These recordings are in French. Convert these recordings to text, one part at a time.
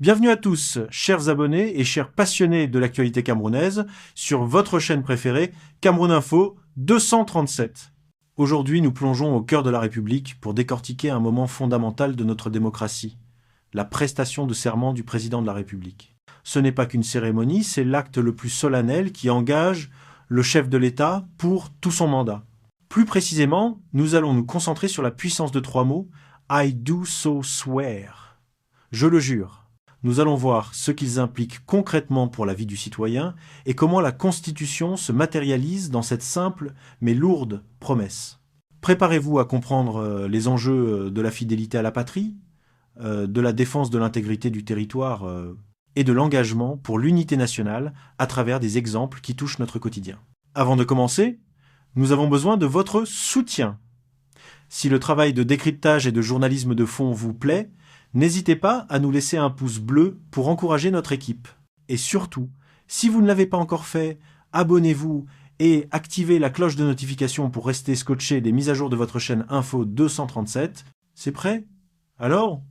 Bienvenue à tous, chers abonnés et chers passionnés de l'actualité camerounaise, sur votre chaîne préférée, Cameroun Info 237. Aujourd'hui, nous plongeons au cœur de la République pour décortiquer un moment fondamental de notre démocratie, la prestation de serment du président de la République. Ce n'est pas qu'une cérémonie, c'est l'acte le plus solennel qui engage le chef de l'État pour tout son mandat. Plus précisément, nous allons nous concentrer sur la puissance de trois mots « I do so swear ». Je le jure. Nous allons voir ce qu'ils impliquent concrètement pour la vie du citoyen et comment la Constitution se matérialise dans cette simple mais lourde promesse. Préparez-vous à comprendre les enjeux de la fidélité à la patrie, de la défense de l'intégrité du territoire et de l'engagement pour l'unité nationale à travers des exemples qui touchent notre quotidien. Avant de commencer, nous avons besoin de votre soutien. Si le travail de décryptage et de journalisme de fond vous plaît, n'hésitez pas à nous laisser un pouce bleu pour encourager notre équipe. Et surtout, si vous ne l'avez pas encore fait, abonnez-vous et activez la cloche de notification pour rester scotché des mises à jour de votre chaîne Info 237. C'est prêt? Alors,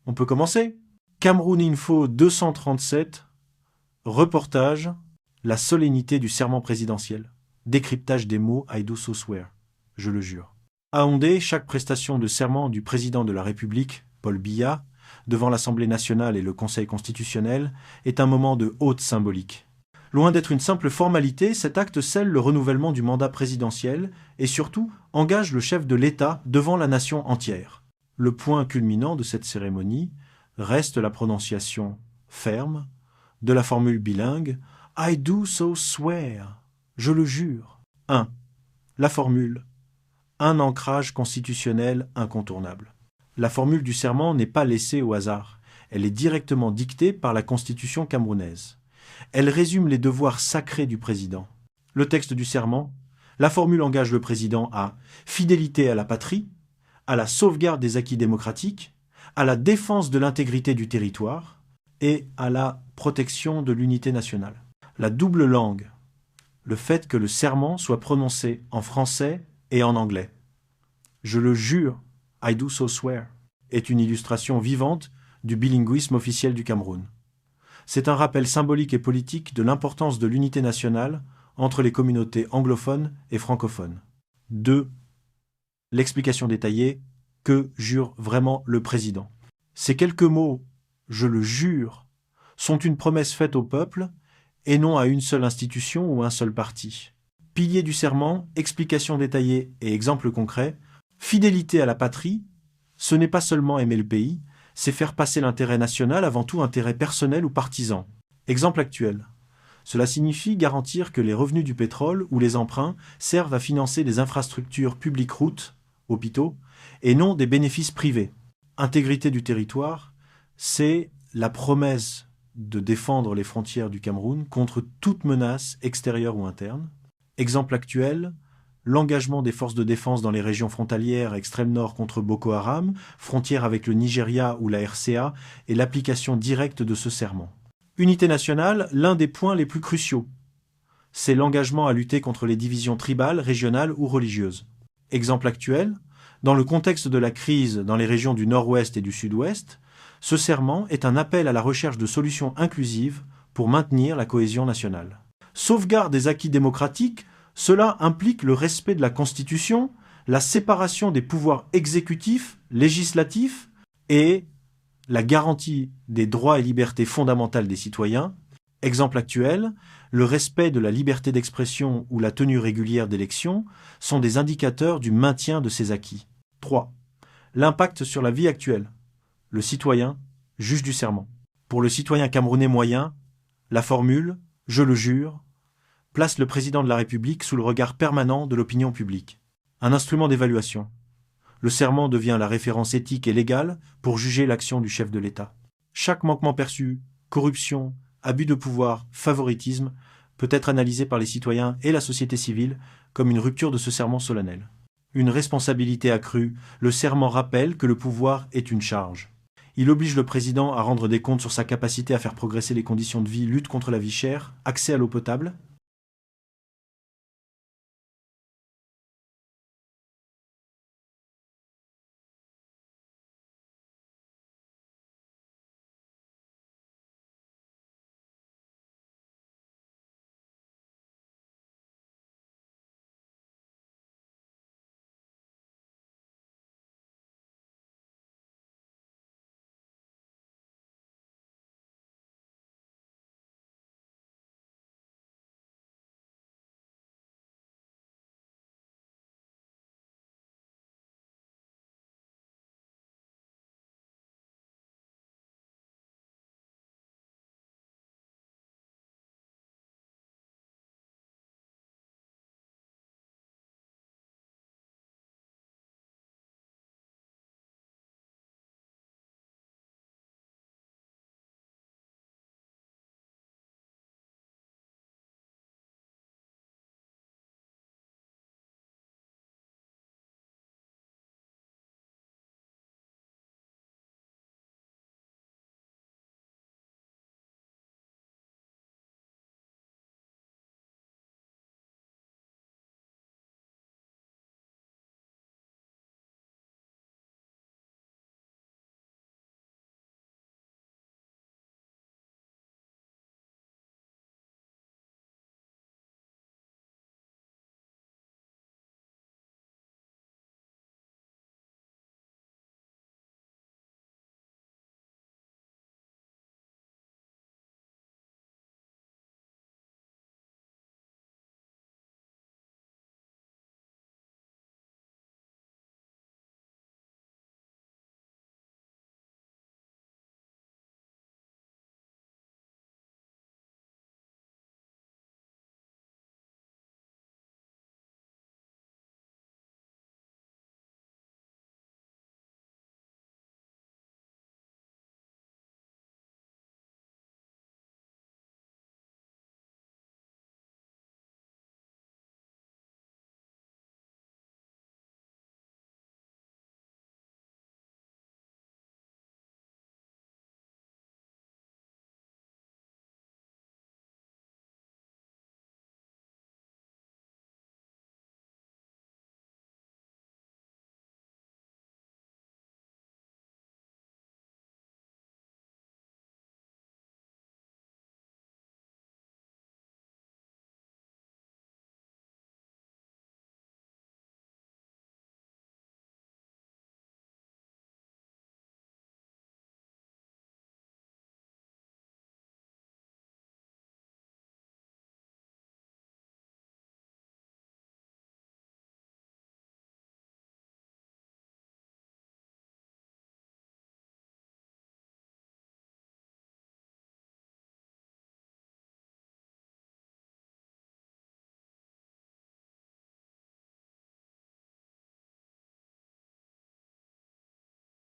on peut commencer. Cameroun Info 237, reportage, la solennité du serment présidentiel. Décryptage des mots I do so swear, je le jure. À Yaoundé, chaque prestation de serment du président de la République, Paul Biya, devant l'Assemblée nationale et le Conseil constitutionnel, est un moment de haute symbolique. Loin d'être une simple formalité, cet acte scelle le renouvellement du mandat présidentiel et surtout engage le chef de l'État devant la nation entière. Le point culminant de cette cérémonie reste la prononciation ferme de la formule bilingue « I do so swear », je le jure. 1. La formule. Un ancrage constitutionnel incontournable. La formule du serment n'est pas laissée au hasard. Elle est directement dictée par la Constitution camerounaise. Elle résume les devoirs sacrés du président. Le texte du serment, la formule engage le président à fidélité à la patrie, à la sauvegarde des acquis démocratiques, à la défense de l'intégrité du territoire et à la protection de l'unité nationale. La double langue, le fait que le serment soit prononcé en français et en anglais. Je le jure, I do so swear, est une illustration vivante du bilinguisme officiel du Cameroun. C'est un rappel symbolique et politique de l'importance de l'unité nationale entre les communautés anglophones et francophones. 2. L'explication détaillée que jure vraiment le président. Ces quelques mots, je le jure, sont une promesse faite au peuple et non à une seule institution ou un seul parti. Pilier du serment, explication détaillée et exemple concret. Fidélité à la patrie, ce n'est pas seulement aimer le pays, c'est faire passer l'intérêt national avant tout intérêt personnel ou partisan. Exemple actuel. Cela signifie garantir que les revenus du pétrole ou les emprunts servent à financer des infrastructures publiques, routes, hôpitaux, et non des bénéfices privés. Intégrité du territoire, c'est la promesse de défendre les frontières du Cameroun contre toute menace extérieure ou interne. Exemple actuel, l'engagement des forces de défense dans les régions frontalières extrême nord contre Boko Haram, frontière avec le Nigeria ou la RCA, et l'application directe de ce serment. Unité nationale, l'un des points les plus cruciaux. C'est l'engagement à lutter contre les divisions tribales, régionales ou religieuses. Exemple actuel, dans le contexte de la crise dans les régions du nord-ouest et du sud-ouest, ce serment est un appel à la recherche de solutions inclusives pour maintenir la cohésion nationale. Sauvegarde des acquis démocratiques, cela implique le respect de la Constitution, la séparation des pouvoirs exécutifs, législatifs et la garantie des droits et libertés fondamentales des citoyens. Exemple actuel, le respect de la liberté d'expression ou la tenue régulière d'élections sont des indicateurs du maintien de ces acquis. 3. L'impact sur la vie actuelle. Le citoyen, juge du serment. Pour le citoyen camerounais moyen, la formule « je le jure » place le président de la République sous le regard permanent de l'opinion publique. Un instrument d'évaluation. Le serment devient la référence éthique et légale pour juger l'action du chef de l'État. Chaque manquement perçu, corruption, abus de pouvoir, favoritisme, peut être analysé par les citoyens et la société civile comme une rupture de ce serment solennel. Une responsabilité accrue, le serment rappelle que le pouvoir est une charge. Il oblige le président à rendre des comptes sur sa capacité à faire progresser les conditions de vie, lutte contre la vie chère, accès à l'eau potable,